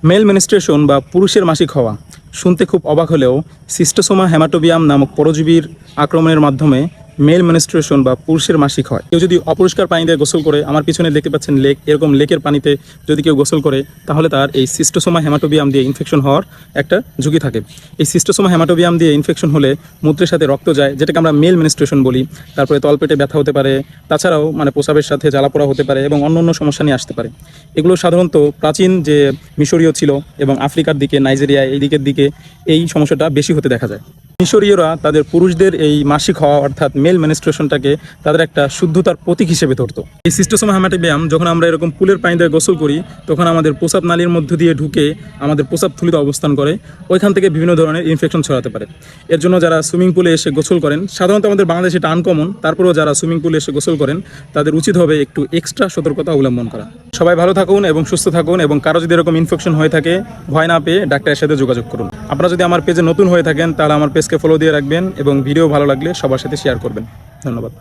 Mail menstruation বা পুরুষের মাসিক হওয়া শুনতে খুব অবাক হলেও সিস্টোসোমা হেমাটোবিয়াম নামক পরজীবীর আক্রমণের মাধ্যমে মেল মেনস্ট্রুয়েশন বা পুরুষের মাসিক হয়। কেউ যদি অপরিষ্কার পানিতে গোসল করে, আমার পিছনে দেখতে পাচ্ছেন লেক, এরকম লেকের পানিতে যদি কেউ গোসল করে তাহলে তার এই সিস্টোসোমা হেমাটোবিয়াম দিয়ে ইনফেকশন হওয়ার একটা ঝুঁকি থাকে। এই সিস্টোসোমা হেমাটোবিয়াম দিয়ে ইনফেকশন হলে মূত্রের সাথে রক্ত যায়, যেটাকে আমরা মেল মেনস্ট্রুয়েশন বলি। তারপরে তলপেটে ব্যথা হতে পারে, তাছাড়াও প্রসাবের সাথে জ্বালাপোড়া হতে পারে এবং অন্য সমস্যা নিয়ে আসতে পারে। এগুলো সাধারণত প্রাচীন যে মিশরীয় ছিল এবং আফ্রিকার দিকে, নাইজেরিয়া এই দিকের দিকে এই সমস্যাটা বেশি হতে দেখা যায়। মিশরীয়রা তাদের পুরুষদের এই মাসিক হওয়া অর্থাৎ মেল মেনস্ট্রুয়েশনটাকে তাদের একটা শুদ্ধতার প্রতীক হিসেবে ধরতো। এই সিস্টোসোমা হেমাটোবিয়াম যখন আমরা এরকম পুলের পানিতে গোসল করি তখন আমাদের প্রসাব নালীর মধ্য দিয়ে ঢুকে আমাদের প্রসাব থলিতে অবস্থান করে, ওইখান থেকে বিভিন্ন ধরনের ইনফেকশন ছড়াতে পারে। এর জন্য যারা সুইমিং পুলে এসে গোসল করেন, সাধারণত আমাদের বাংলাদেশে এটা আনকমন, তারপরেও যারা সুইমিং পুলে এসে গোসল করেন তাদের উচিত হবে একটু এক্সট্রা সতর্কতা অবলম্বন করা। সবাই ভালো থাকুন এবং সুস্থ থাকুন, এবং কারো যদি এরকম ইনফেকশন হয়ে থাকে ভয় না পেয়ে ডাক্তারের সাথে যোগাযোগ করুন। আপনারা যদি আমার পেজে নতুন হয়ে থাকেন তাহলে আমার পেজকে ফলো দিয়ে রাখবেন এবং ভিডিও ভালো লাগলে সবার সাথে শেয়ার করবেন। ধন্যবাদ।